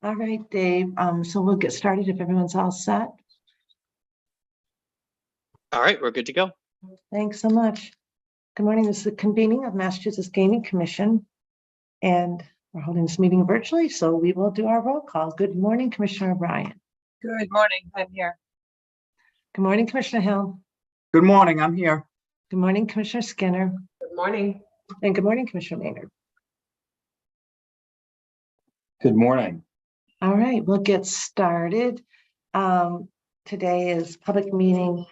All right, Dave. So we'll get started if everyone's all set. All right, we're good to go. Thanks so much. Good morning. This is the convening of Massachusetts Gaming Commission, and we're holding this meeting virtually, so we will do our roll call. Good morning, Commissioner O'Brien. Good morning. I'm here. Good morning, Commissioner Hill. Good morning. I'm here. Good morning, Commissioner Skinner. Good morning. And good morning, Commissioner Maynard. Good morning. All right, we'll get started. Today is public meeting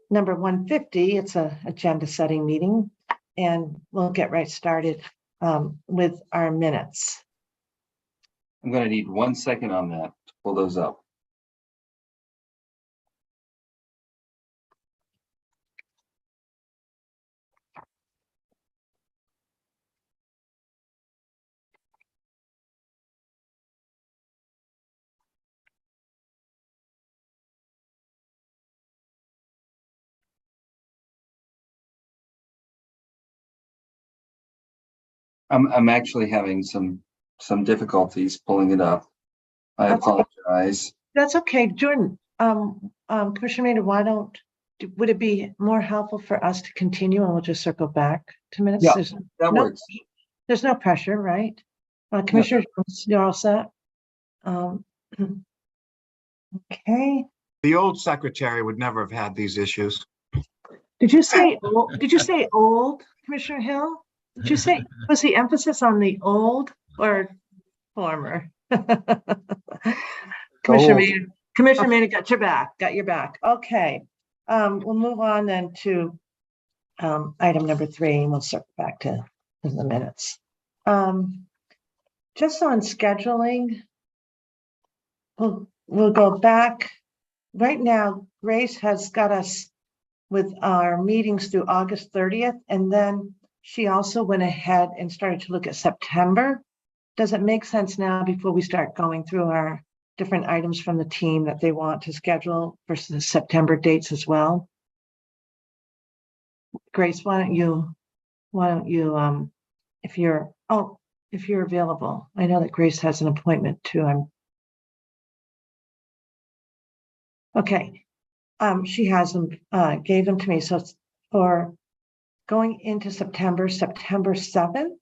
number 150. It's an agenda setting meeting, and we'll get right started with our minutes. I'm going to need 1 second on that to pull those up. I'm actually having some difficulties pulling it up. I apologize. That's okay, Jordan. Commissioner Maynard, would it be more helpful for us to continue and we'll just circle back 2 minutes? Yeah, that works. There's no pressure, right? Commissioner, you're all set? Okay. The old secretary would never have had these issues. Did you say old, Commissioner Hill? Did you say, was the emphasis on the old or former? Commissioner Maynard got your back. Okay. We'll move on then to item number 3, and we'll circle back to the minutes. Just on scheduling, we'll go back. Right now, Grace has got us with our meetings through August 30th, and then she also went ahead and started to look at September. Does it make sense now, before we start going through our different items from the team that they want to schedule versus the September dates as well? Grace, why don't you, if you're available. I know that Grace has an appointment too. Okay. She has them, gave them to me. So for going into September 7th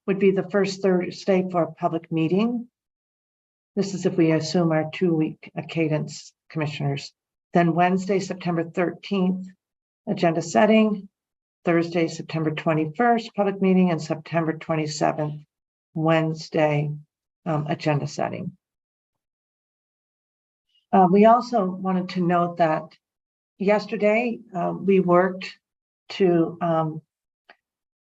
would be the first Thursday for a public meeting. This is if we assume our 2-week cadence, commissioners. Then Wednesday, September 13th, agenda setting. Thursday, September 21st, public meeting, and September 27th, Wednesday, agenda setting. We also wanted to note that yesterday we worked to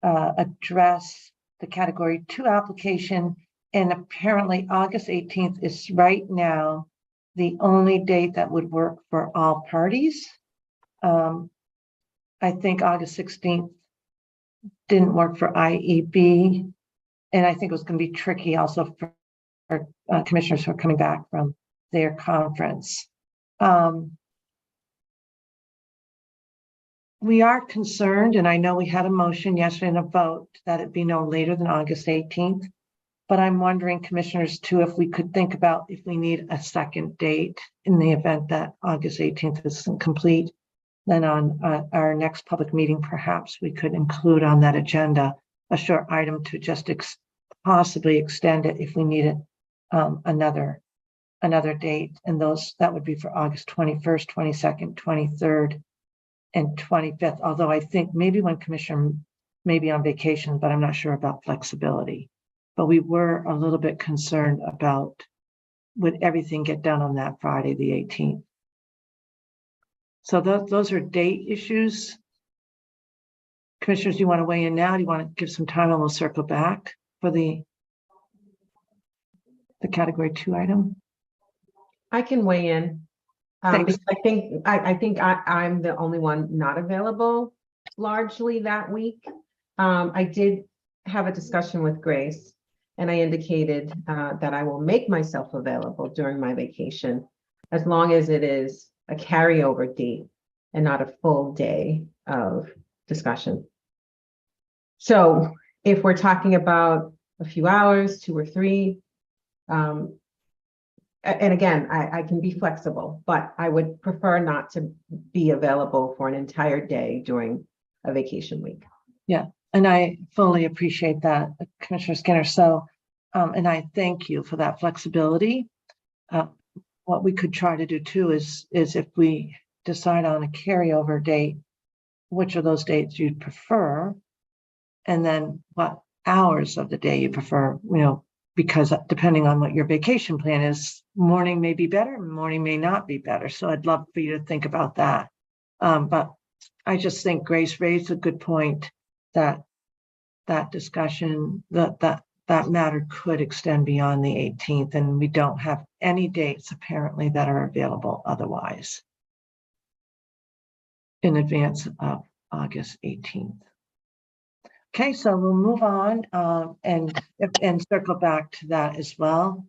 address the category 2 application, and apparently August 18th is right now the only date that would work for all parties. I think August 16th didn't work for IEB, and I think it was going to be tricky also for commissioners who are coming back from their conference. We are concerned, and I know we had a motion yesterday and a vote that it be no later than August 18th, but I'm wondering, commissioners, too, if we could think about if we need a second date in the event that August 18th isn't complete. Then on our next public meeting, perhaps we could include on that agenda a short item to just possibly extend it if we needed another date, and that would be for August 21st, 22nd, 23rd, and 25th. Although I think maybe one commissioner may be on vacation, but I'm not sure about flexibility. But we were a little bit concerned about, would everything get done on that Friday, the 18th? So those are date issues. Commissioners, do you want to weigh in now? Do you want to give some time, and we'll circle back for the category 2 item? I can weigh in. Thanks. I think I'm the only one not available largely that week. I did have a discussion with Grace, and I indicated that I will make myself available during my vacation, as long as it is a carryover date and not a full day of discussion. So if we're talking about a few hours, 2 or 3, And again, I can be flexible, but I would prefer not to be available for an entire day during a vacation week. And I fully appreciate that, Commissioner Skinner. So, and I thank you for that flexibility. What we could try to do too is if we decide on a carryover date, which of those dates you'd prefer, and then what hours of the day you prefer, because depending on what your vacation plan is, morning may be better, morning may not be better. So I'd love for you to think about that. But I just think Grace raised a good point that discussion, that matter could extend beyond the 18th, and we don't have any dates apparently that are available otherwise in advance of August 18th. Okay, so we'll move on and circle back to that as well.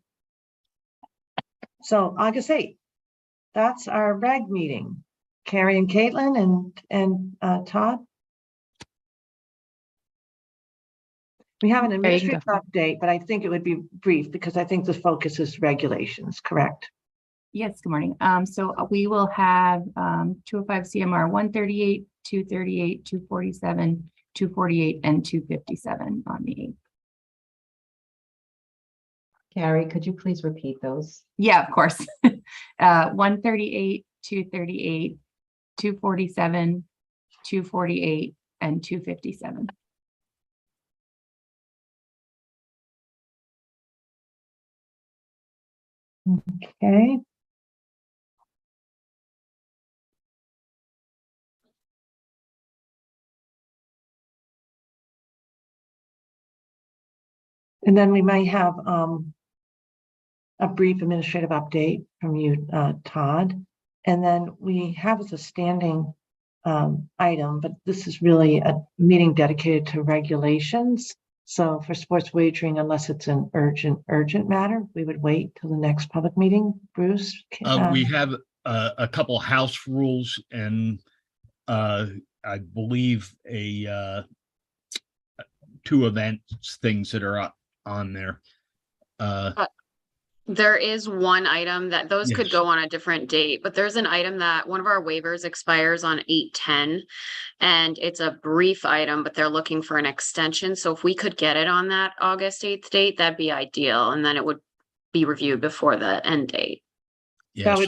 So August 8th, that's our reg meeting. Carrie and Caitlin and Todd. We have an administrative update, but I think it would be brief because I think the focus is regulations, correct? Yes, good morning. So we will have 205 CMR 138, 238, 247, 248, and 257 on the 8th. Carrie, could you please repeat those? Yeah, of course. 138, 238, 247, 248, and 257. Okay. And then we might have a brief administrative update from you, Todd. And then we have as a standing item, but this is really a meeting dedicated to regulations. So for sports wagering, unless it's an urgent matter, we would wait till the next public meeting. Bruce? We have a couple house rules and I believe two events things that are on there. There is one item that those could Yes. go on a different date, but there's an item that one of our waivers expires on 8/10. And it's a brief item, but they're looking for an extension. So if we could get it on that August 8th date, that'd be ideal. And then it would be reviewed before the end date. Yes.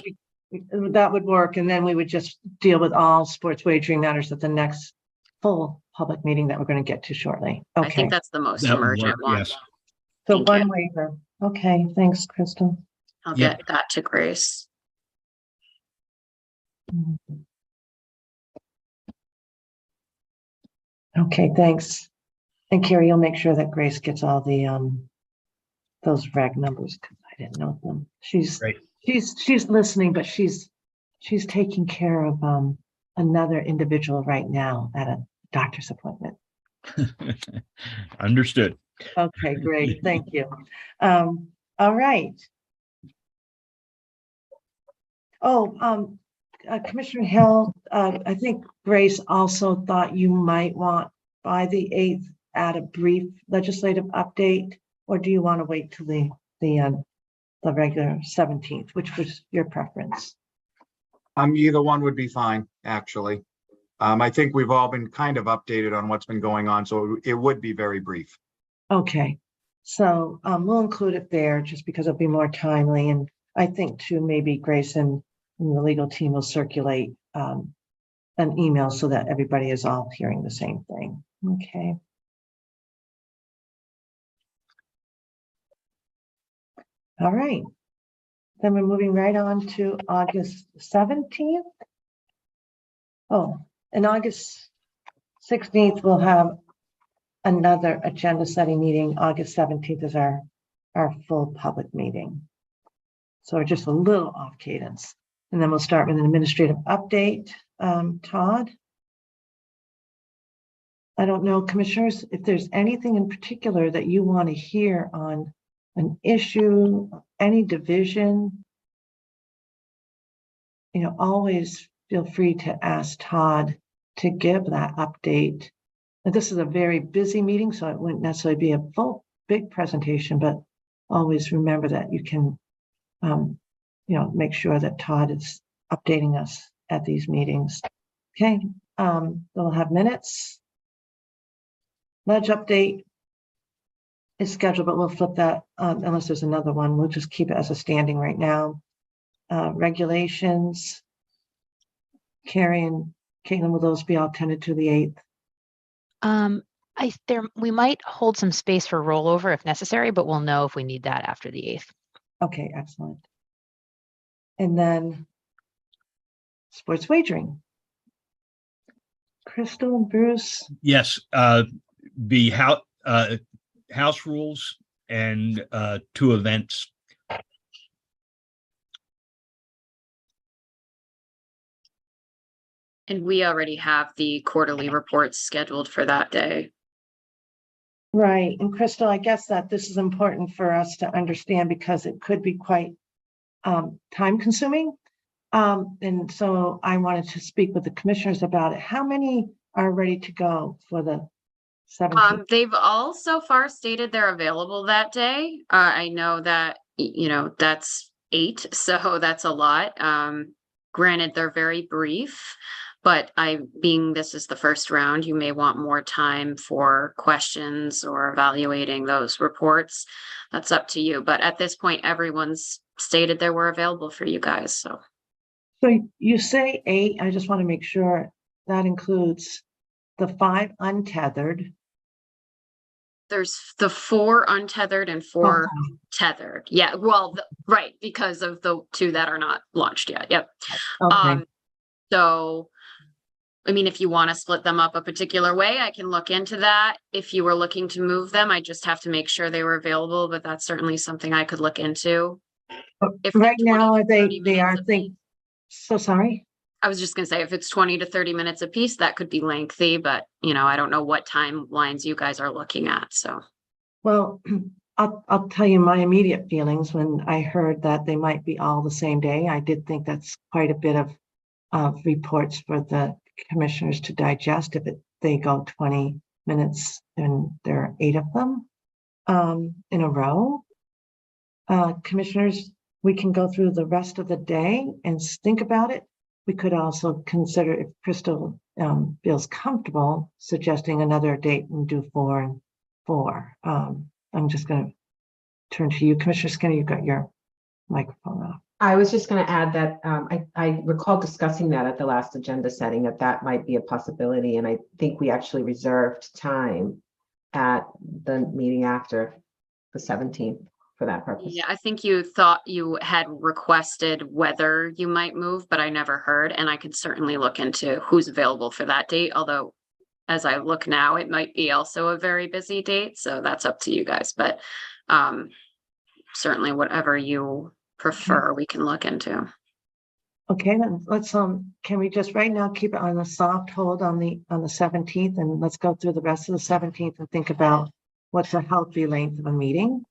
That would work. And then we would just deal with all sports wagering matters at the next full public meeting that we're going to get to shortly. I Okay. think that's the most That would emergent work, one. yes. So Thank one you. waiver. Okay. Thanks, Crystal. I'll Yep. get that to Grace. Okay, thanks. And Carrie, you'll make sure that Grace gets all the those reg numbers because I didn't know them. She's Great. she's listening, but she's taking care of another individual right now at a doctor's appointment. Understood. Okay, great. Thank you. All right. Oh, Commissioner Hill, I think Grace also thought you might want by the 8th add a brief legislative update, or do you want to wait till the regular 17th, which was your preference? Either one would be fine, actually. I think we've all been kind of updated on what's been going on, so it would be very brief. Okay, so we'll include it there just because it'll be more timely. And I think too, maybe Grace and the legal team will circulate an email so that everybody is all hearing the same thing. Okay. All right. Then we're moving right on to August 17th. Oh, and August 16th, we'll have another agenda setting meeting. August 17th is our full public meeting. So we're just a little off cadence. And then we'll start with an administrative update. Todd? I don't know, commissioners, if there's anything in particular that you want to hear on an issue, any division, always feel free to ask Todd to give that update. Now, this is a very busy meeting, so it wouldn't necessarily be a full big presentation, but always remember that you can make sure that Todd is updating us at these meetings. Okay, we'll have minutes. Ledge update is scheduled, but we'll flip that unless there's another one. We'll just keep it as a standing right now. Regulations. Carrie and Caitlin, will those be all tended to the 8th? We might hold some space for rollover if necessary, but we'll know if we need that after the 8th. Okay, excellent. And then sports wagering. Crystal, Bruce, Yes, the house rules and 2 events. And we already have the quarterly reports scheduled for that day. right, and Crystal, I guess that this is important for us to understand because it could be quite time consuming. And so I wanted to speak with the commissioners about it. How many are ready to go for the 17th? They've all so far stated they're available that day. I know that, that's 8, so that's a lot. Granted, they're very brief, but being this is the first round, you may want more time for questions or evaluating those reports. That's up to you. But at this point, everyone's stated they were available for you guys, so. So you say 8, I just want to make sure that includes the 5 untethered. There's the 4 untethered and 4 Okay. tethered. Yeah, well, right, because of the 2 that are not launched yet. Yep. Okay. So, I mean, if you want to split them up a particular way, I can look into that. If you were looking to move them, I just have to make sure they were available, but that's certainly something I could look into. If Right they're 20 now, to 30 they are minutes apiece- so sorry. I was just gonna say, if it's 20 to 30 minutes a piece, that could be lengthy, but I don't know what timelines you guys are looking at, so. Well, I'll tell you my immediate feelings when I heard that they might be all the same day. I did think that's quite a bit of reports for the commissioners to digest if they go 20 minutes and there are 8 of them in a row. Commissioners, we can go through the rest of the day and think about it. We could also consider, if Crystal feels comfortable, suggesting another date and do 4 and 4. I'm just going to turn to you, Commissioner Skinner. You've got your microphone off. I was just going to add that I recall discussing that at the last agenda setting, that might be a possibility. And I think we actually reserved time at the meeting after the 17th for that purpose. Yeah, I think you thought you had requested whether you might move, but I never heard, and I could certainly look into who's available for that date, although as I look now, it might be also a very busy date, so that's up to you guys, but certainly whatever you prefer, we can look into. Okay, then let's can we just right now keep it on a soft hold on the 17th, and let's go through the rest of the 17th and think about what's a healthy length of a meeting.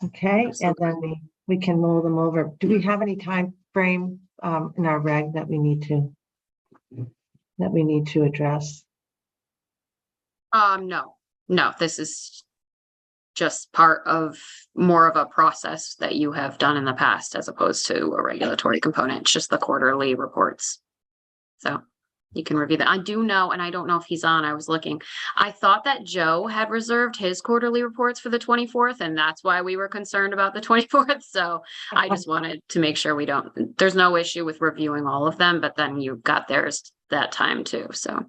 Okay, Absolutely. and then we can mull them over. Do we have any time frame in our reg that we need to address? No, this is just part of more of a process that you have done in the past as opposed to a regulatory component. It's just the quarterly reports. So you can review that. I do know, and I don't know if he's on, I was looking. I thought that Joe had reserved his quarterly reports for the 24th, and that's why we were concerned about the 24th. So I just wanted to make sure there's no issue with reviewing all of them, but then you got theirs that time too, so.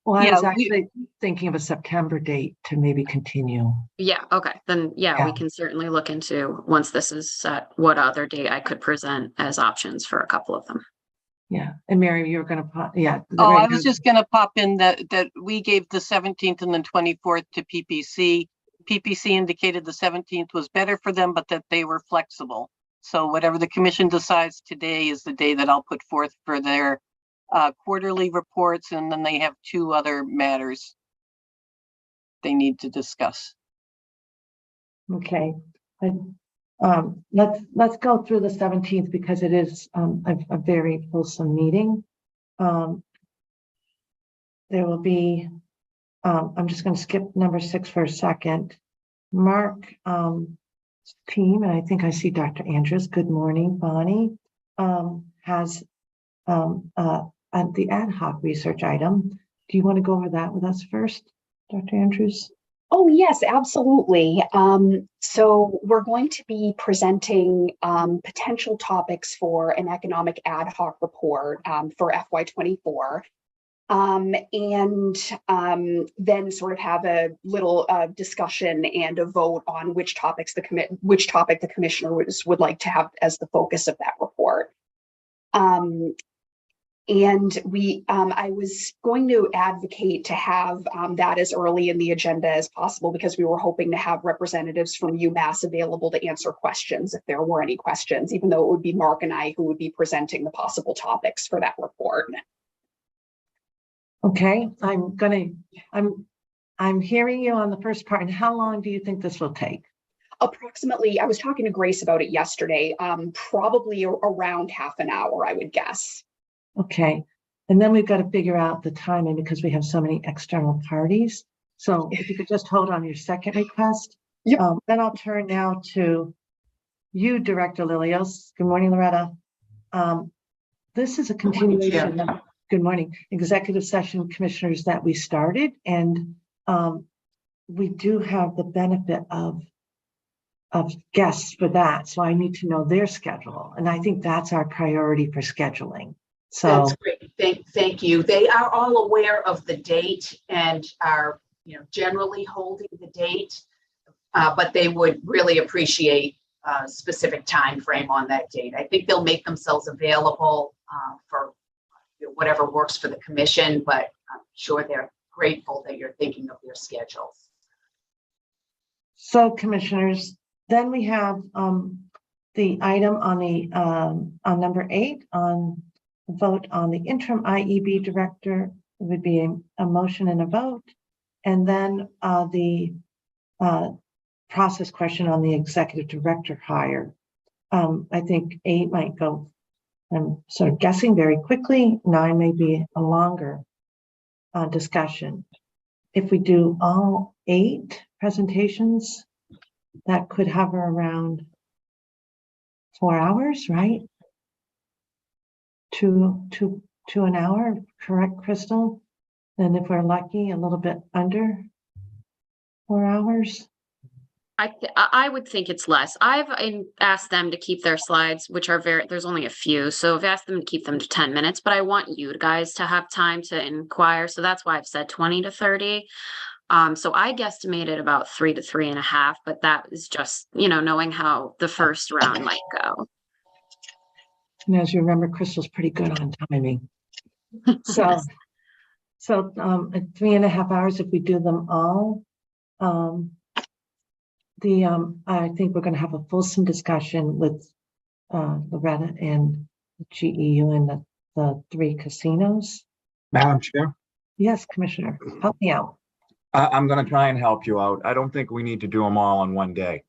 Well, I Yeah, was actually thinking of a September date to maybe continue. Yeah, okay, then, yeah, we can certainly look into, once this is set, what other date I could present as options for a couple of them. Yeah, and Mary, you were going to, yeah. Oh, I was just gonna pop in that we gave the 17th and then 24th to PPC. PPC indicated the 17th was better for them, but that they were flexible. So whatever the commission decides today is the day that I'll put forth for their quarterly reports, and then they have 2 other matters they need to discuss. Okay. Let's go through the 17th because it is a very fulsome meeting. There will be, I'm just going to skip number 6 for a second. Mark team, and I think I see Dr. Andrews. Good morning, Bonnie, has the ad hoc research item. Do you want to go over that with us first, Dr. Andrews? Oh, yes, absolutely. So we're going to be presenting potential topics for an economic ad hoc report for FY24. Then sort of have a little discussion and a vote on which topic the commissioners would like to have as the focus of that report. I was going to advocate to have that as early in the agenda as possible because we were hoping to have representatives from UMass available to answer questions if there were any questions, even though it would be Mark and I who would be presenting the possible topics for that report. Okay, I'm hearing you on the first part. And how long do you think this will take? Approximately, I was talking to Grace about it yesterday, probably around half an hour, I would guess. Okay, and then we've got to figure out the timing because we have so many external parties. So if you could just hold on your second request. Yep. Then I'll turn now to you, Director Lilios. Good morning, Loretta. This is a continuation of, good morning, executive session commissioners that we started, and we do have the benefit of guests for that. So I need to know their schedule, and I think that's our priority for scheduling. So that's great. Thank you. They are all aware of the date and are, generally holding the date, but they would really appreciate a specific time frame on that date. I think they'll make themselves available for whatever works for the commission, but I'm sure they're grateful that you're thinking of their schedules. So commissioners, then we have the item on the on number 8 on vote on the interim IEB director. It would be a motion and a vote, and then the process question on the executive director hire. I think 8 might go, I'm sort of guessing, very quickly. 9 may be a longer discussion. If we do all 8 presentations, that could hover around 4 hours, right? To an hour, correct, Crystal? And if we're lucky, a little bit under 4 hours. I would think it's less. I've asked them to keep their slides, which are there's only a few. So I've asked them to keep them to 10 minutes, but I want you guys to have time to inquire. So that's why I've said 20 to 30. So I guesstimated about 3 to 3.5, but that is just, knowing how the first round might go. And as you remember, Crystal's pretty good on timing. So at 3.5 hours, if we do them all, I think we're going to have a fulsome discussion with Loretta and the GEU and the 3 casinos. Madam Chair, Yes, Commissioner, help me out. I'm going to try and help you out. I don't think we need to do them all in one day.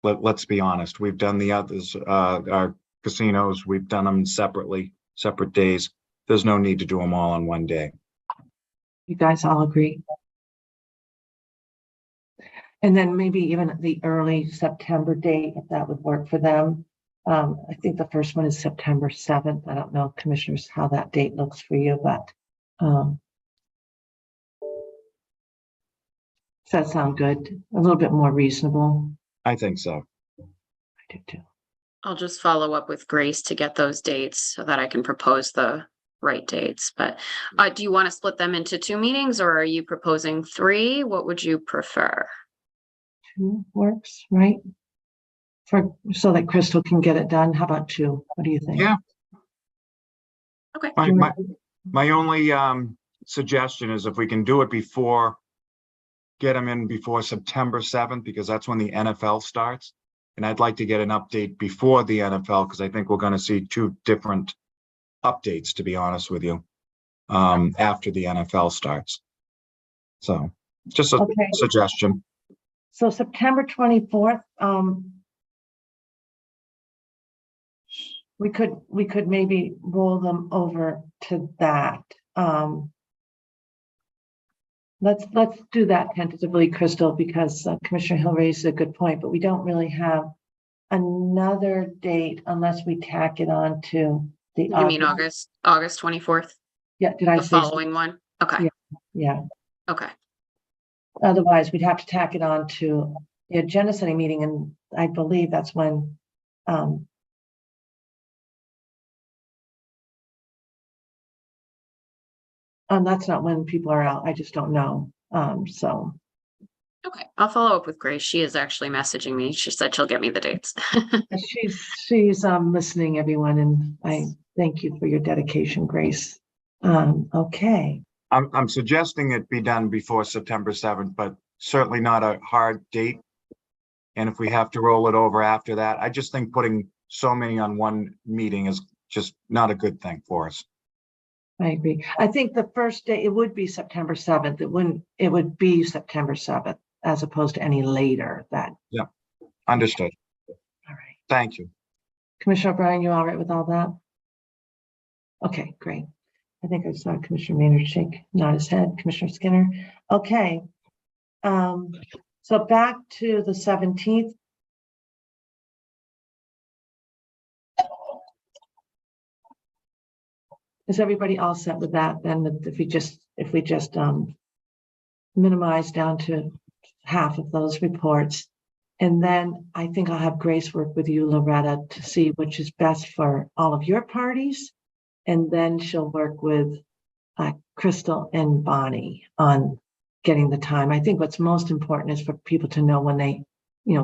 Let's be honest. We've done the others, our casinos, we've done them separately, separate days. There's no need to do them all in one day. You guys all agree? And then maybe even the early September date, if that would work for them. I think the first one is September 7th. I don't know, commissioners, how that date looks for you, but does that sound good? A little bit more reasonable? I think so. I do too. I'll just follow up with Grace to get those dates so that I can propose the right dates. But do you want to split them into 2 meetings, or are you proposing 3? What would you prefer? 2 works, right? So that Crystal can get it done. How about 2? What do you think? Yeah. Okay. My only suggestion is if we can do it before, get them in before September 7th, because that's when the NFL starts. And I'd like to get an update before the NFL, because I think we're going to see 2 different updates, to be honest with you, after the NFL starts. So just a suggestion. So September 24th, we could maybe roll them over to that. let's do that tentatively, Crystal, because Commissioner Hill raised a good point, but we don't really have another date unless we tack it on to the. You mean August 24th, Yeah, did I the say? following one? Okay, Yeah, okay. otherwise we'd have to tack it on to the agenda setting meeting, and I believe that's when, that's not when people are out. I just don't know. So Okay, I'll follow up with Grace. She is actually messaging me. She said she'll get me the dates. she's listening, everyone, and I thank you for your dedication, Grace. Okay. I'm suggesting it be done before September 7th, but certainly not a hard date. And if we have to roll it over after that, I just think putting so many on one meeting is just not a good thing for us. I agree. I think the first day, it would be September 7th. It would be September 7th as opposed to any later that. Yeah, understood. All right. Thank you. Commissioner O'Brien, you all right with all that? Okay, great. I think I saw Commissioner Maynard shake, nod his head. Commissioner Skinner. Okay. So back to the 17th. Is everybody all set with that? Then if we just minimize down to half of those reports, and then I think I'll have Grace work with you, Loretta, to see which is best for all of your parties, and then she'll work with Crystal and Bonnie on getting the time. I think what's most important is for people to know when they,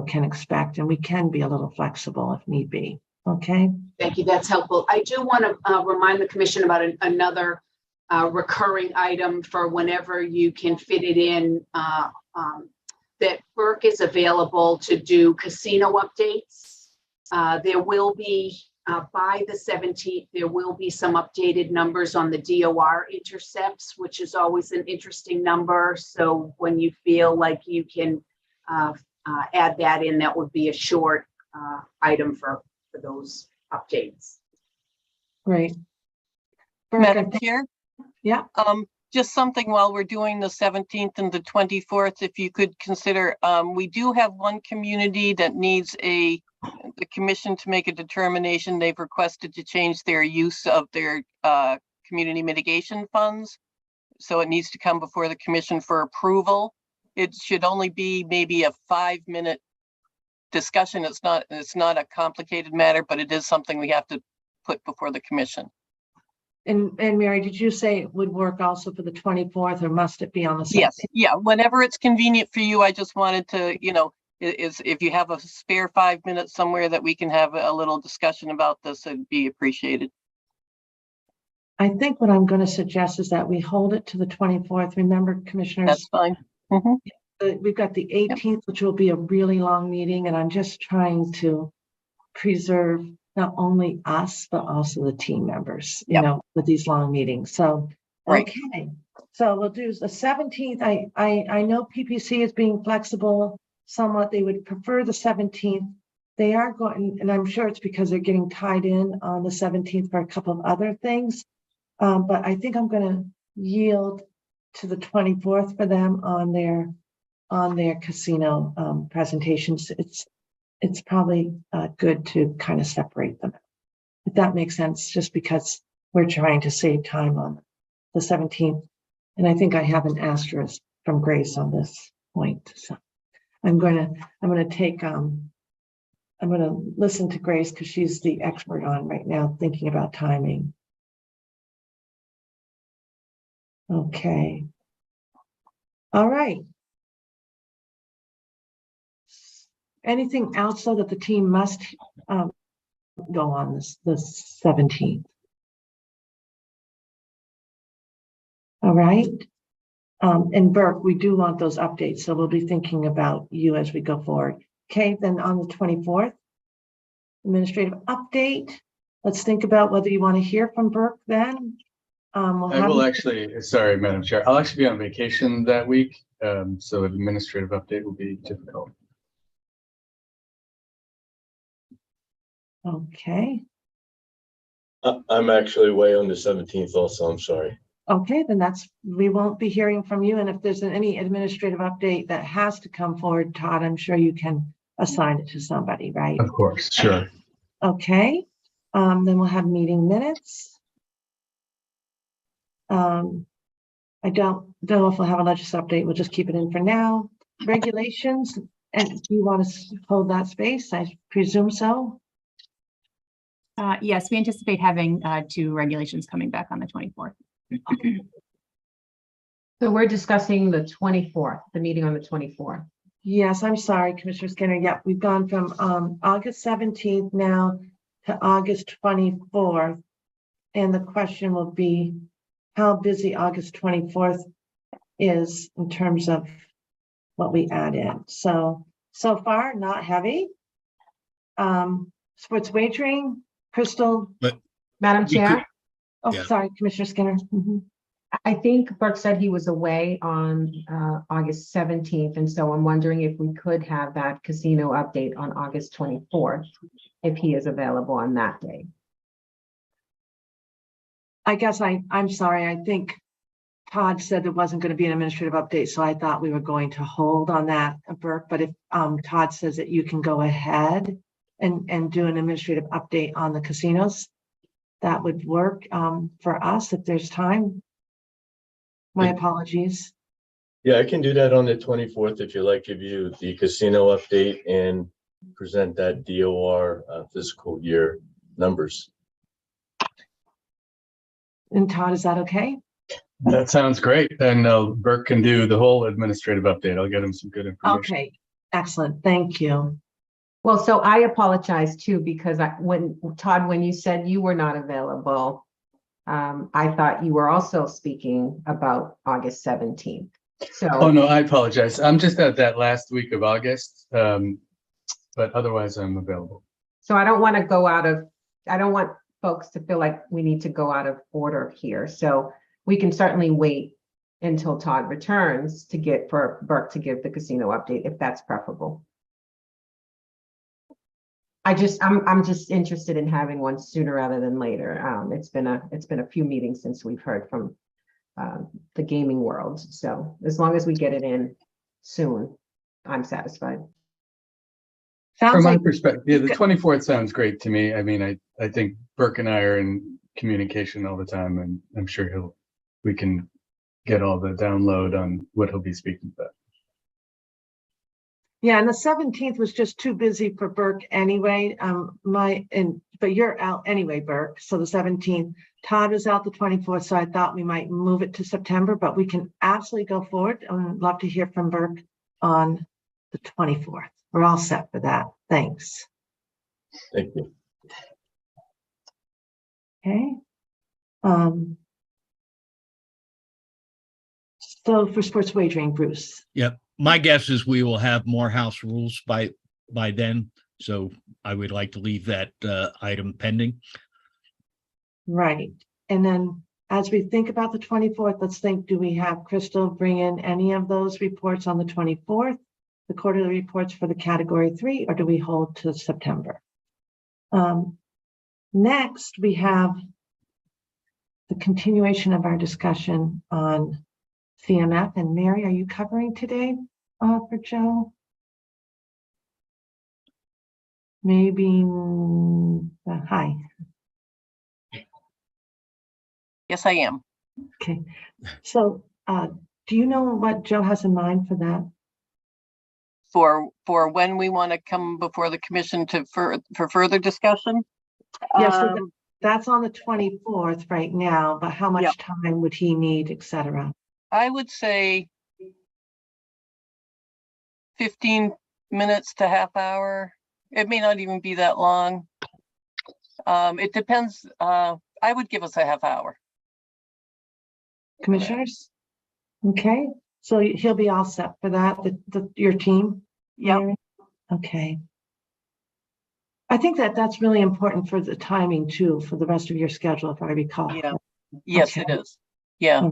can expect, and we can be a little flexible if need be. Okay. Thank you. That's helpful. I do want to remind the commission about another recurring item for whenever you can fit it in, that Burke is available to do casino updates. There will be, by the 17th, there will be some updated numbers on the DOR intercepts, which is always an interesting number. So when you feel like you can add that in, that would be a short item for those updates. Great. Madam Chair? Yeah. Just something while we're doing the 17th and the 24th, if you could consider, we do have one community that needs the commission to make a determination. They've requested to change their use of their community mitigation funds. So it needs to come before the commission for approval. It should only be maybe a 5-minute discussion. It's not a complicated matter, but it is something we have to put before the commission. And Mary, did you say it would work also for the 24th, or must it be on the 17th? Yes, yeah, whenever it's convenient for you. I just wanted to, is if you have a spare 5 minutes somewhere that we can have a little discussion about this, it'd be appreciated. I think what I'm going to suggest is that we hold it to the 24th. Remember, commissioners, That's fine. We've got the 18th, which will be a really long meeting, and I'm just trying to preserve not only us, but also the team members, with these long meetings. So, right. Okay. So we'll do the 17th. I know PPC is being flexible somewhat. They would prefer the 17th. They are going, and I'm sure it's because they're getting tied in on the 17th for a couple of other things. But I think I'm going to yield to the 24th for them on their casino presentations. It's probably good to kind of separate them, if that makes sense, just because we're trying to save time on the 17th. And I think I have an asterisk from Grace on this point. So I'm going to listen to Grace because she's the expert on right now thinking about timing. Okay. All right. Anything else so that the team must go on the 17th? All right. And Burke, we do want those updates, so we'll be thinking about you as we go forward. Okay, then on the 24th, administrative update. Let's think about whether you want to hear from Burke then. I will actually, sorry, Madam Chair, I'll actually be on vacation that week, so an administrative update will be difficult. Okay. I'm actually away on the 17th also, I'm sorry. Okay, then we won't be hearing from you. And if there's any administrative update that has to come forward, Todd, I'm sure you can assign it to somebody, right? Of course, sure. Okay, then we'll have meeting minutes. I don't know if we'll have a legislative update. We'll just keep it in for now. Regulations, and do you want to hold that space? I presume so. Yes, we anticipate having 2 regulations coming back on the 24th. So we're discussing the 24th, the meeting on the 24th. Yes, I'm sorry, Commissioner Skinner. Yep, we've gone from August 17th now to August 24th. And the question will be how busy August 24th is in terms of what we add in. So far, not heavy. Sports wagering, Crystal. Madam Chair, Oh, Yeah. sorry, Commissioner Skinner. Mhm. I think Burke said he was away on August 17th, and so I'm wondering if we could have that casino update on August 24th, if he is available on that day. I guess I'm sorry. I think Todd said there wasn't going to be an administrative update, so I thought we were going to hold on that, Burke. But if Todd says that you can go ahead and do an administrative update on the casinos, that would work for us if there's time. My apologies. Yeah, I can do that on the 24th if you like, give you the casino update and present that DOR fiscal year numbers. And Todd, is that okay? That sounds great. And Burke can do the whole administrative update. I'll get him some good information. Okay, excellent. Thank you. Well, so I apologize too, because when you said you were not available, I thought you were also speaking about August 17th. So. Oh, no, I apologize. I'm just at that last week of August, but otherwise I'm available. So I don't want to I don't want folks to feel like we need to go out of order here. So we can certainly wait until Todd returns for Burke to give the casino update, if that's preferable. I'm just interested in having one sooner rather than later. It's been a few meetings since we've heard from the gaming world. So as long as we get it in soon, I'm satisfied. Sounds From my like perspective, yeah, the 24th sounds great to me. I mean, I think Burke and I are in communication all the time, and I'm sure we can get all the download on what he'll be speaking about. yeah, and the 17th was just too busy for Burke anyway. But you're out anyway, Burke. So the 17th, Todd was out the 24th. So I thought we might move it to September, but we can absolutely go forward. I'd love to hear from Burke on the 24th. We're all set for that. Thanks. Thank you. Okay. So for sports wagering, Bruce. Yep. My guess is we will have more house rules by then. So I would like to leave that item pending. Right. And then as we think about the 24th, let's think, do we have Crystal bring in any of those reports on the 24th, the quarterly reports for the category 3, or do we hold to September? Next, we have the continuation of our discussion on CMF. And Mary, are you covering today for Joe? Maybe, hi. Yes, I am. Okay, so do you know what Joe has in mind for that? For when we want to come before the commission for further discussion? Yes, that's on the 24th right now, but how much time would he need, et cetera? I would say 15 minutes to half hour. It may not even be that long. It depends. I would give us a half hour. Commissioners? Okay, so he'll be all set for that, your team? Yep. Mary? Okay. I think that's really important for the timing too, for the rest of your schedule, if I recall. Yeah. Yes, Okay. it is. Yeah.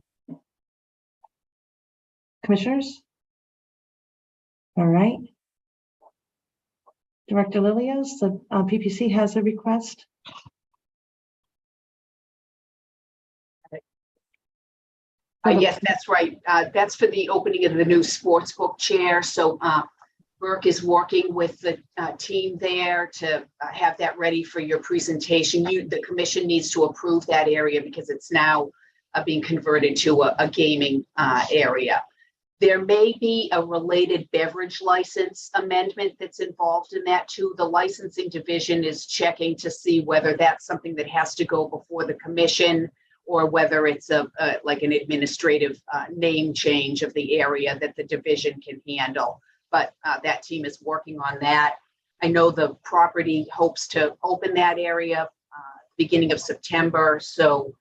Commissioners? All right. Director Lilios, the PPC has a request. Yes, that's right. That's for the opening of the new sports book chair. So Burke is working with the team there to have that ready for your presentation. The commission needs to approve that area because it's now being converted to a gaming area. There may be a related beverage license amendment that's involved in that too. The licensing division is checking to see whether that's something that has to go before the commission or whether it's like an administrative name change of the area that the division can handle. But that team is working on that. I know the property hopes to open that area beginning of September. So,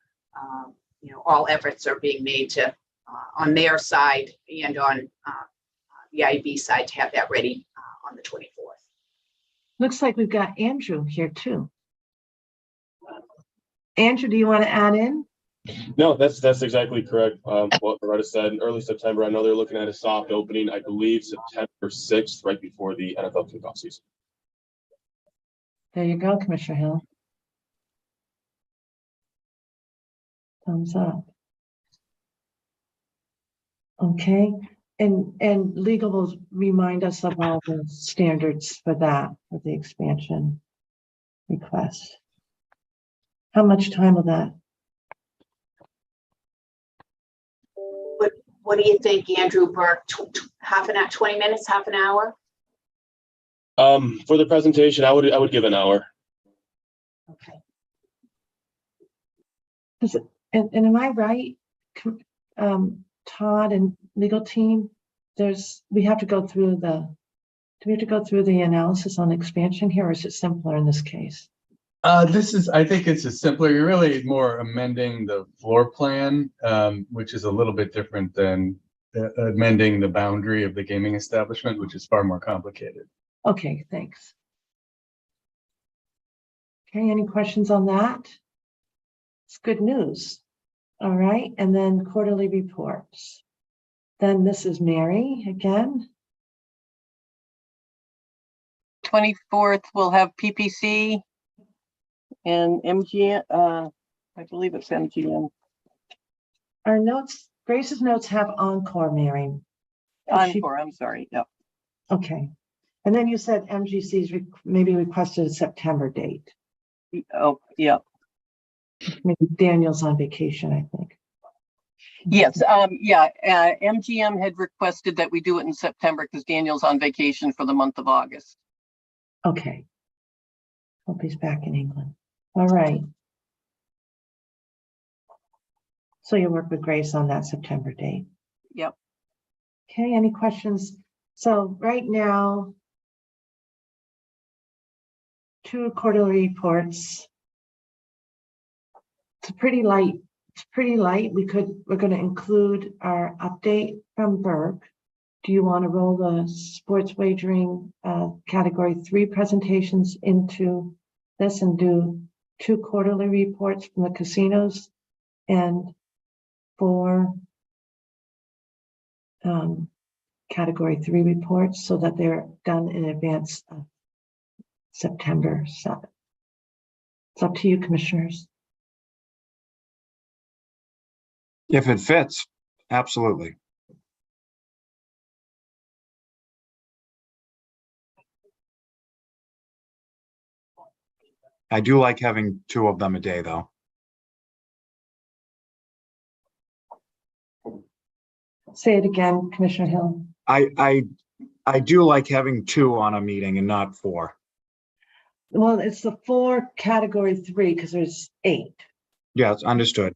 all efforts are being made to on their side and on the IB side to have that ready on the 24th. Looks like we've got Andrew here too. Andrew, do you want to add in? No, that's exactly correct. What Loretta said, early September. I know they're looking at a soft opening, I believe September 6th, right before the NFL kickoff season. There you go, Commissioner Hill. Thumbs up. Okay, and legal will remind us of all the standards for that, for the expansion request. How much time will that? What do you think, Andrew Burke? Half an hour, 20 minutes, half an hour? For the presentation, I would give an hour. Okay. And am I right, Todd and legal team? We have to go through do we have to go through the analysis on expansion here, or is it simpler in this case? I think it's just simpler. You're really more amending the floor plan, which is a little bit different than amending the boundary of the gaming establishment, which is far more complicated. Okay, thanks. Okay, any questions on that? It's good news. All right, and then quarterly reports. Then this is Mary again. 24th, we'll have PPC and MGM. I believe it's MGM. Our notes, Grace's notes have Encore, Mary. Encore, I'm sorry. Yep. Okay. And then you said MGC's maybe requested a September date. Oh, yeah. Maybe Daniel's on vacation, I think. Yes, MGM had requested that we do it in September because Daniel's on vacation for the month of August. Okay. Hope he's back in England. All right. So you'll work with Grace on that September date. Yep. Okay, any questions? So right now, 2 quarterly reports. It's pretty light. It's pretty light. We're going to include our update from Burke. Do you want to roll the sports wagering category 3 presentations into this and do 2 quarterly reports from the casinos and 4 category 3 reports so that they're done in advance of September 7th? It's up to you, commissioners. If it fits, absolutely. I do like having 2 of them a day, though. Say it again, Commissioner Hill. I do like having 2 on a meeting and not 4. Well, it's the 4 category 3 because there's 8. Yeah, it's understood.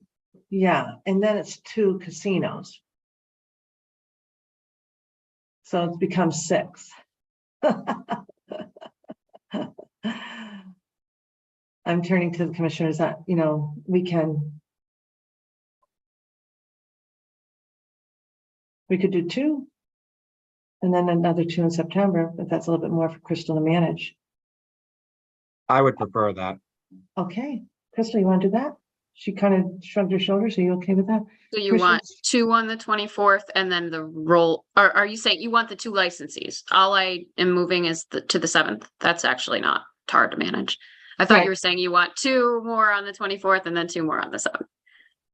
Yeah, and then it's 2 casinos. So it becomes 6. I'm turning to the commissioners that, we could do 2 and then another 2 in September, but that's a little bit more for Crystal to manage. I would prefer that. Okay, Crystal, you want to do that? She kind of shrugged her shoulders. Are you okay with that? So you want 2 on the 24th and then the roll, or are you saying you want the 2 licensees? All I am moving is to the 7th. That's actually not hard to manage. I thought you were saying you want 2 more on the 24th and then 2 more on the 7th.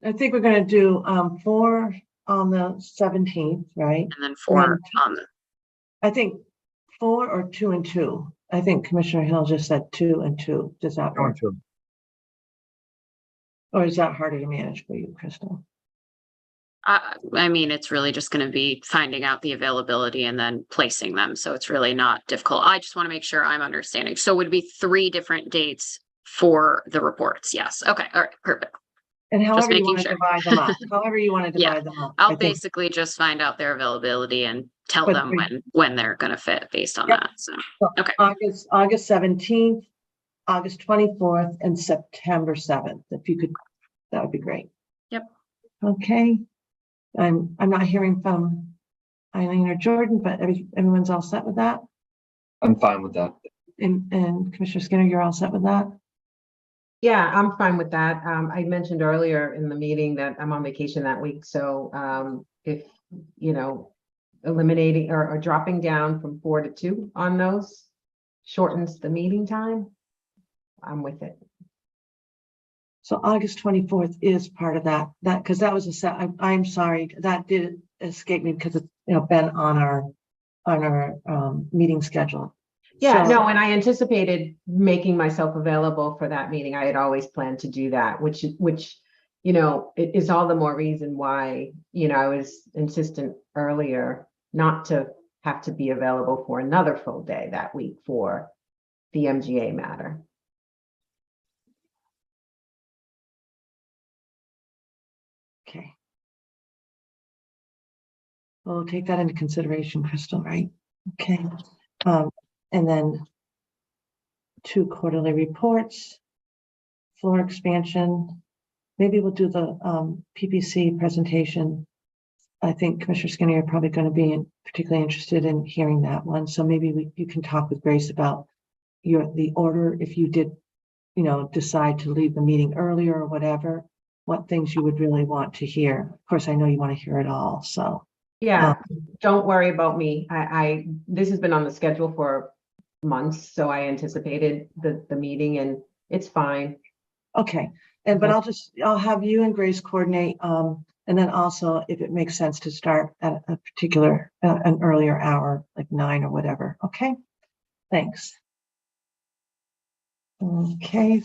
I think we're going to do 4 on the 17th, right? And then 4 on the, I think 4 or 2 and 2. I think Commissioner Hill just said 2 and 2. Does that work? Or is that harder to manage for you, Crystal? I mean, it's really just going to be finding out the availability and then placing them. So it's really not difficult. I just want to make sure I'm understanding. So it would be 3 different dates for the reports. Yes. Okay. All right. Perfect. And however you making want to sure. divide them up, however you want to Yeah, divide them up. I'll I think. basically just find out their availability and tell But them when they're going to fit based on Yep. that. So, So okay. August 17th, August 24th, and September 7th. If you could, that would be great. Yep. Okay. I'm not hearing from Eileen or Jordan, but everyone's all set with that. I'm fine with that. And Commissioner Skinner, you're all set with that? Yeah, I'm fine with that. I mentioned earlier in the meeting that I'm on vacation that week, so if, you know, eliminating or dropping down from 4 to 2 on those shortens the meeting time, I'm with it. So August 24th is part of that, because that was a set, I'm sorry, that did escape me because it's, you know, been on our meeting schedule. Yeah, So- no, and I anticipated making myself available for that meeting. I had always planned to do that, which, you know, it is all the more reason why, you know, I was insistent earlier not to have to be available for another full day that week for the MGA matter. Okay. We'll take that into consideration, Crystal, right? Okay. And then 2 quarterly reports, floor expansion. Maybe we'll do the PPC presentation. I think Commissioner Skinner, you're probably going to be particularly interested in hearing that one. So maybe you can talk with Grace about the order, if you did, you know, decide to leave the meeting earlier or whatever, what things you would really want to hear. Of course, I know you want to hear it all, so. Yeah, don't worry about me. This has been on the schedule for months, so I anticipated the meeting and it's fine. Okay, but I'll have you and Grace coordinate, and then also if it makes sense to start at a particular, an earlier hour, like 9 or whatever, okay? Thanks. Okay,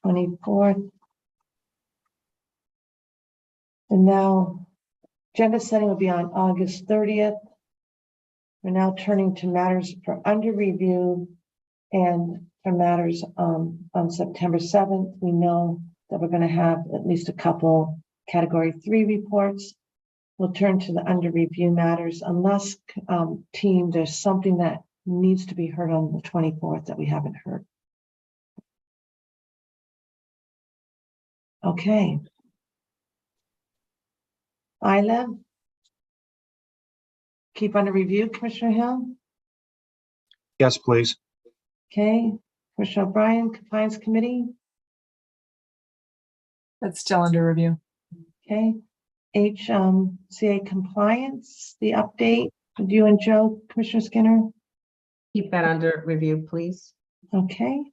24th. And now, agenda setting will be on August 30th. We're now turning to matters for under review and for matters on September 7th. We know that we're going to have at least a couple category 3 reports. We'll turn to the under review matters unless team, there's something that needs to be heard on the 24th that we haven't heard. Okay. Isla, keep under review, Commissioner Hill. Yes, please. Okay, Commissioner O'Brien, Compliance Committee. That's still under review. Okay, HCA Compliance, the update. You and Joe, Commissioner Skinner. Keep that under review, please. Okay.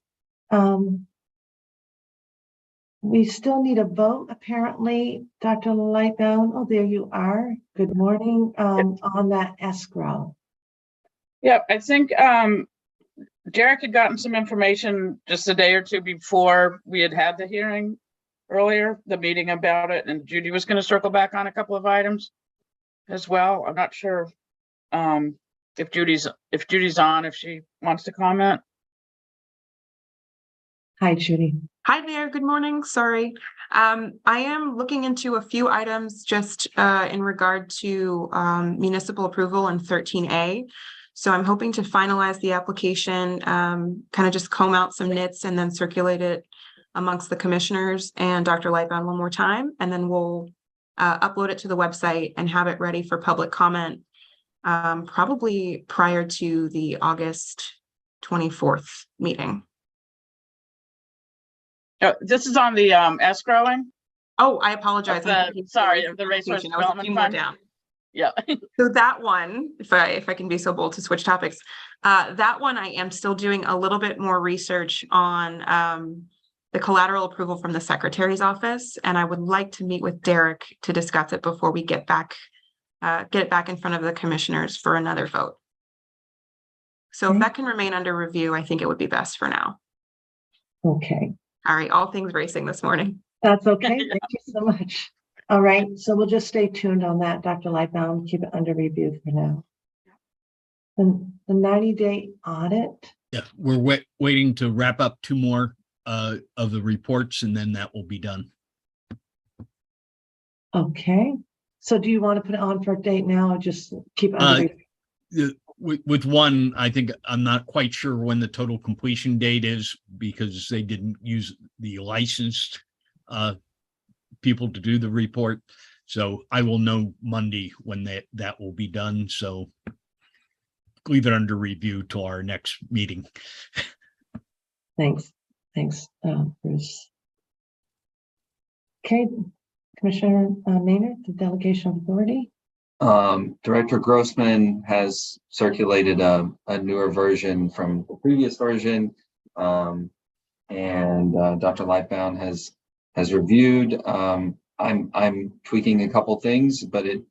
We still need a vote, apparently. Dr. Lightbound, oh, there you are. Good morning, on that escrow. Yep, I think Derek had gotten some information just a day or two before we had the hearing earlier, the meeting about it, and Judy was going to circle back on a couple of items as well. I'm not sure if Judy's on, if she wants to comment. Hi, Judy. Hi there, good morning, sorry. I am looking into a few items just in regard to municipal approval in 13A. So I'm hoping to finalize the application, kind of just comb out some nits and then circulate it amongst the commissioners and Dr. Lightbound one more time. And then we'll upload it to the website and have it ready for public comment probably prior to the August 24th meeting. This is on the escrowing. Oh, I apologize. Sorry, of the Resource Development Fund. Down. Yeah. So that one, if I can be so bold to switch topics, that one I am still doing a little bit more research on the the collateral approval from the secretary's office, and I would like to meet with Derek to discuss it before we get it back in front of the commissioners for another vote. So if that can remain under review, I think it would be best for now. Okay, All right, all things racing this morning. that's okay. Thank you so much. All right, so we'll just stay tuned on that, Dr. Lightbound, keep it under review for now. The 90-day audit, Yeah, we're waiting to wrap up 2 more of the reports, and then that will be done. okay. So do you want to put it on for a date now or just keep it under review? With one, I think I'm not quite sure when the total completion date is because they didn't use the licensed people to do the report. So I will know Monday when that will be done. So leave it under review till our next meeting. Thanks, Bruce. Okay, Commissioner Maynard, the delegation of authority. Director Grossman has circulated a newer version from the previous version. And Dr. Lightbound has reviewed. I'm tweaking a couple things, but it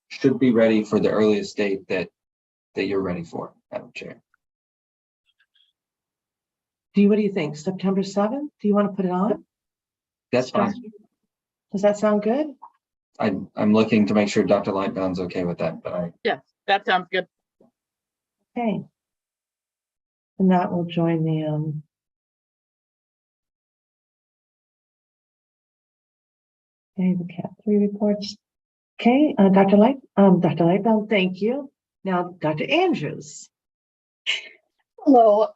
should be ready for the earliest date that you're ready for, Madam Chair. What do you think? September 7th? Do you want to put it on? That's fine. Does that sound good? I'm looking to make sure Dr. Lightbound's okay with that, but Yeah, that sounds good. Okay. And that will join the okay, the CAP 3 reports. Okay, Dr. Lightbound, thank you. Now, Dr. Andrews. Hello.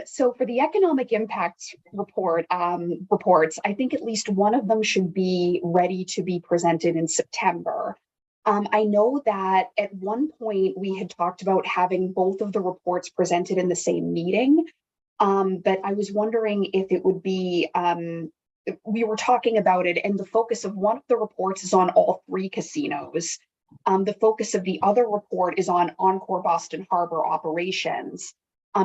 So for the economic impact reports, I think at least one of them should be ready to be presented in September. I know that at one point we had talked about having both of the reports presented in the same meeting, but I was wondering if it would be, we were talking about it, and the focus of one of the reports is on all 3 casinos. The focus of the other report is on Encore Boston Harbor operations.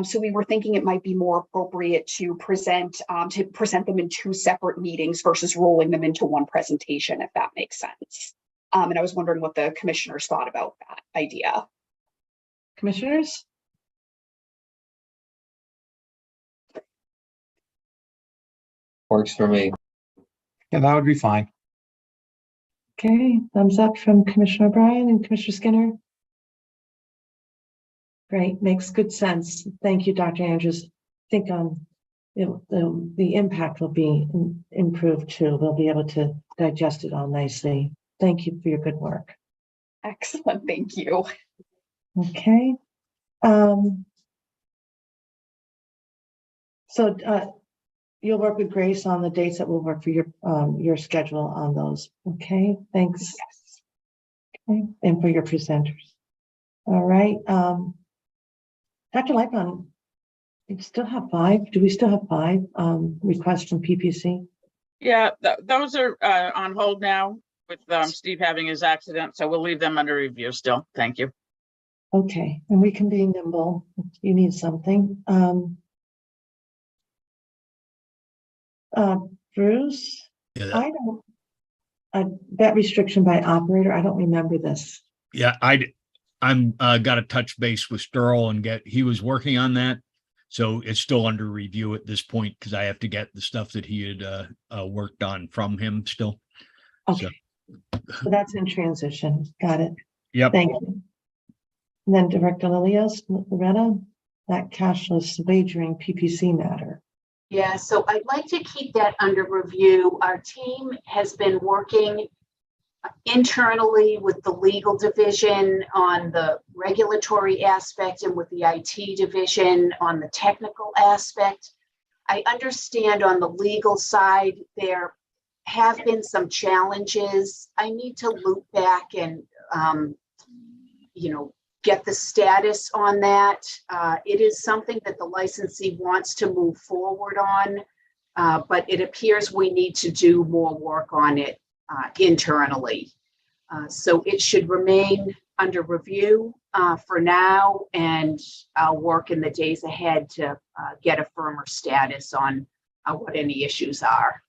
So we were thinking it might be more appropriate to present them in 2 separate meetings versus rolling them into one presentation, if that makes sense. And I was wondering what the commissioners thought about that idea. Commissioners? works for me. Yeah, that would be fine. Okay, thumbs up from Commissioner O'Brien and Commissioner Skinner. Great, makes good sense. Thank you, Dr. Andrews. I think the impact will be improved too. We'll be able to digest it all nicely. Thank you for your good work. Excellent, thank you. Okay. So you'll work with Grace on the dates that will work for your schedule on those. Okay, thanks. Yes. Okay, and for your presenters. All right. Dr. Lightbound, you still have 5. Do we still have 5 requests from PPC? Yeah, those are on hold now with Steve having his accident, so we'll leave them under review still. Thank you. Okay, and we can be nimble if you need something. Bruce, Yeah, bet restriction by operator. I don't remember this. yeah, I'm got to touch base with Sterl and he was working on that. So it's still under review at this point because I have to get the stuff that he had worked on from him still. Okay, so that's in transition. Got it. Yep. Thank you. And then Director Loretta, that cashless wagering PPC matter. Yeah, so I'd like to keep that under review. Our team has been working internally with the legal division on the regulatory aspect and with the IT division on the technical aspect. I understand on the legal side, there have been some challenges. I need to loop back and, get the status on that. It is something that the licensee wants to move forward on, but it appears we need to do more work on it internally. So it should remain under review for now, and I'll work in the days ahead to get a firmer status on what any issues are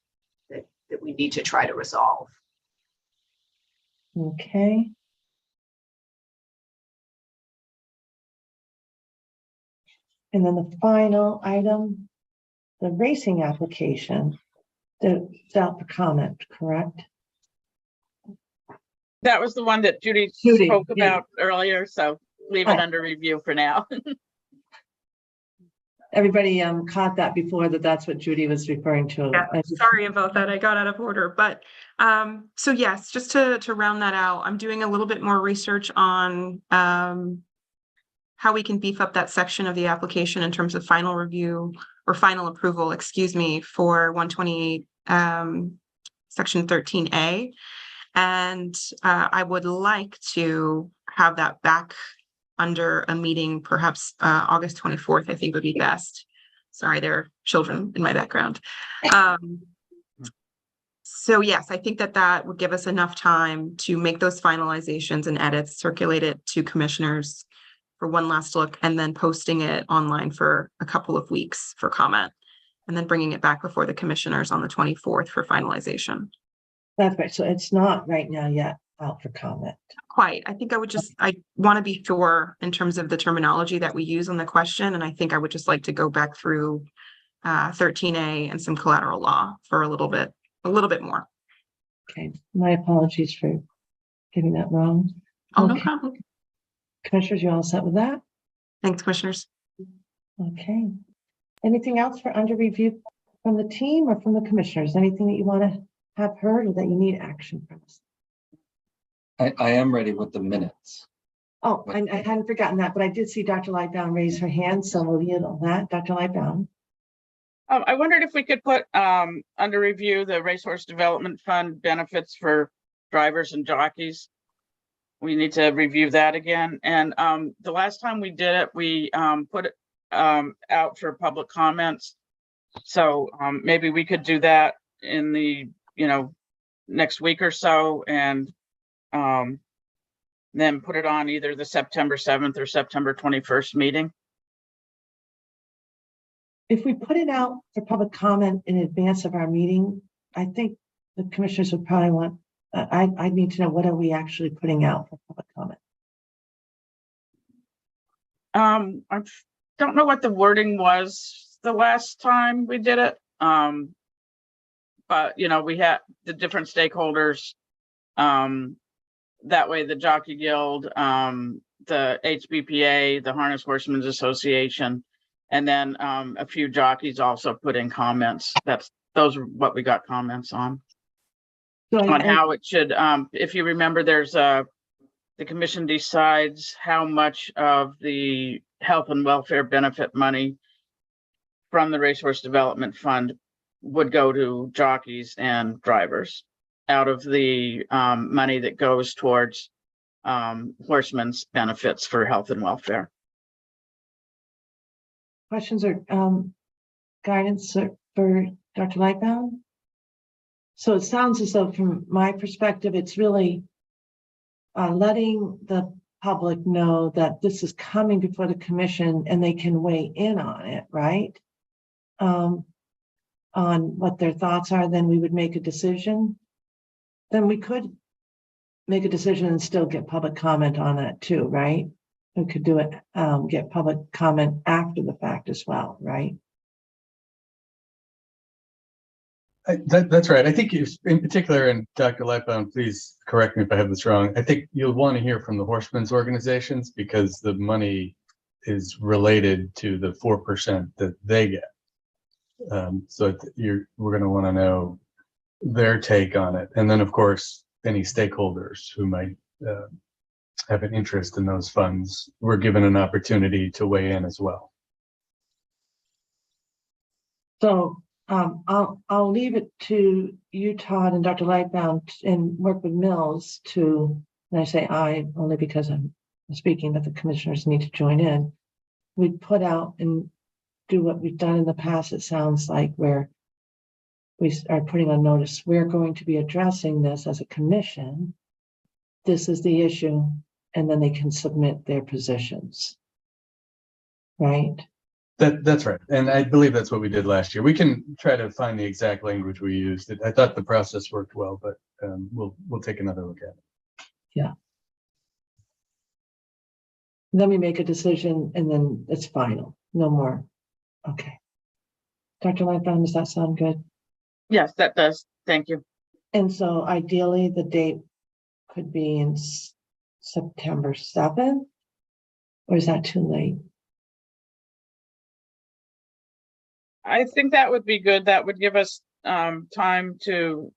that we need to try to resolve. Okay. And then the final item, the racing application, that's out for comment, correct? That was the one that Judy Judy, spoke Judy. about earlier, so leave it Right. under review for now. Everybody caught that before, that's what Judy was referring to. Yeah, sorry about that. I got out of order, but so yes, just to round that out, I'm doing a little bit more research on how we can beef up that section of the application in terms of final review or final approval, excuse me, for 128 section 13A. And I would like to have that back under a meeting, perhaps August 24th, I think would be best. Sorry, there are children in my background. So yes, I think that would give us enough time to make those finalizations and edits, circulate it to commissioners for one last look, and then posting it online for a couple of weeks for comment, and then bringing it back before the commissioners on the 24th for finalization. That's right. So it's not right now yet out for comment. Quite. I think I want to be sure in terms of the terminology that we use on the question. And I think I would just like to go back through 13A and some collateral law for a little bit more. Okay. My apologies for getting that wrong. Oh, no Okay. problem. Commissioners, you all set with that? Thanks, commissioners. Okay. Anything else for under review from the team or from the commissioners? Anything that you want to have heard or that you need action from us? I am ready with the minutes. Oh, I hadn't forgotten that, but I did see Dr. Lightbound raise her hand, so we'll yield on that. Dr. Lightbound. I wondered if we could put under review the Racehorse Development Fund benefits for drivers and jockeys. We need to review that again. And the last time we did it, we put it out for public comments. So maybe we could do that in the, next week or so, and then put it on either the September 7th or September 21st meeting. If we put it out for public comment in advance of our meeting, I think the commissioners would probably want, I need to know, what are we actually putting out for public comment? I don't know what the wording was the last time we did it. But we had the different stakeholders. That way the Jockey Guild, the HBPA, the Harness Horsemen's Association, and then a few jockeys also put in comments. Those are what we got comments on. So on how it should, if you remember, there's the commission decides how much of the health and welfare benefit money from the Racehorse Development Fund would go to jockeys and drivers out of the money that goes towards horsemen's benefits for health and welfare. Questions or guidance for Dr. Lightbound? So it sounds as though, from my perspective, it's really letting the public know that this is coming before the commission and they can weigh in on it, right? On what their thoughts are, then we would make a decision. Then we could make a decision and still get public comment on that too, right? We could do it, get public comment after the fact as well, right? That's right. I think in particular, and Dr. Lightbound, please correct me if I have this wrong. I think you'll want to hear from the horsemen's organizations because the money is related to the 4% that they get. So we're going to want to know their take on it. And then, of course, any stakeholders who might have an interest in those funds were given an opportunity to weigh in as well. So I'll leave it to you, Todd, and Dr. Lightbound, and work with Mills to, and I say I only because I'm speaking, that the commissioners need to join in. We put out and do what we've done in the past. It sounds like where we are putting on notice, we're going to be addressing this as a commission. This is the issue, and then they can submit their positions, right? That's right. And I believe that's what we did last year. We can try to find the exact language we used. I thought the process worked well, but we'll take another look at it. Yeah. Then we make a decision and then it's final, no more. Okay. Dr. Lightbound, does that sound good? Yes, that does. Thank you. And so ideally, the date could be in September 7th, or is that too late? I think that would be good. That would give us time to,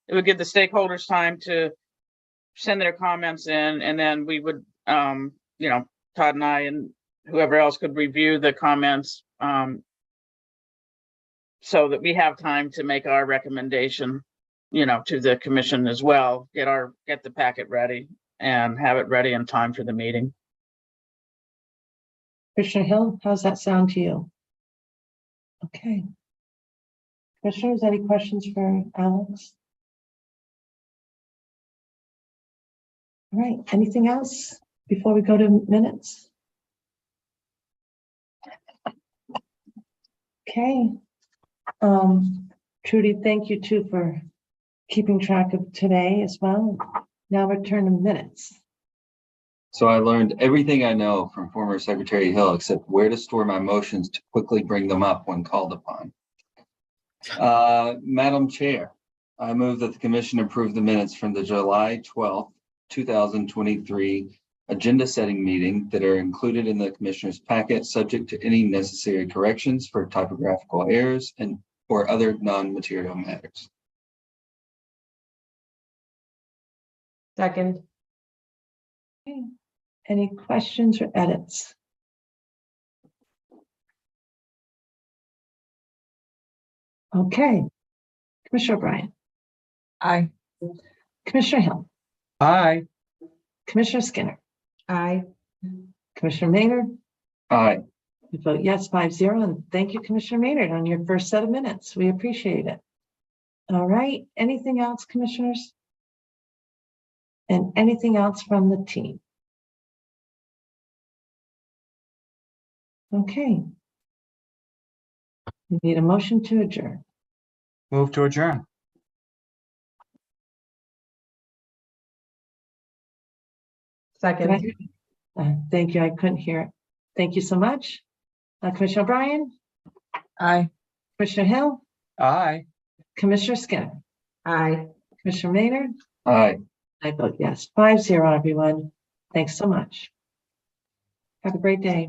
it would give the stakeholders time to send their comments in, and then we would, you know, Todd and I and whoever else could review the comments so that we have time to make our recommendation, you know, to the commission as well, get the packet ready and have it ready in time for the meeting. Commissioner Hill, how's that sound to you? Okay. Commissioners, any questions for Alex? All right, anything else before we go to minutes? Okay. Trudy, thank you too for keeping track of today as well. Now return to minutes. So I learned everything I know from former Secretary Hill, except where to store my motions to quickly bring them up when called upon. Madam Chair, I move that the commission approve the minutes from the July 12th, 2023 agenda setting meeting that are included in the commissioner's packet, subject to any necessary corrections for typographical errors and or other non-material matters. Second. Okay. Any questions or edits? Okay. Commissioner O'Brien. Aye. Commissioner Hill. Aye. Commissioner Skinner. Aye. Commissioner Maynard. Aye. We vote yes, 5-0, and thank you, Commissioner Maynard, on your first set of minutes. We appreciate it. All right. Anything else, commissioners? And anything else from the team? Okay. We need a motion to adjourn. Move to adjourn. Second. Thank you. I couldn't hear it. Thank you so much. Commissioner O'Brien. Aye. Commissioner Hill. Aye. Commissioner Skinner. Aye. Commissioner Maynard. Aye. I vote yes, 5-0, everyone. Thanks so much. Have a great day.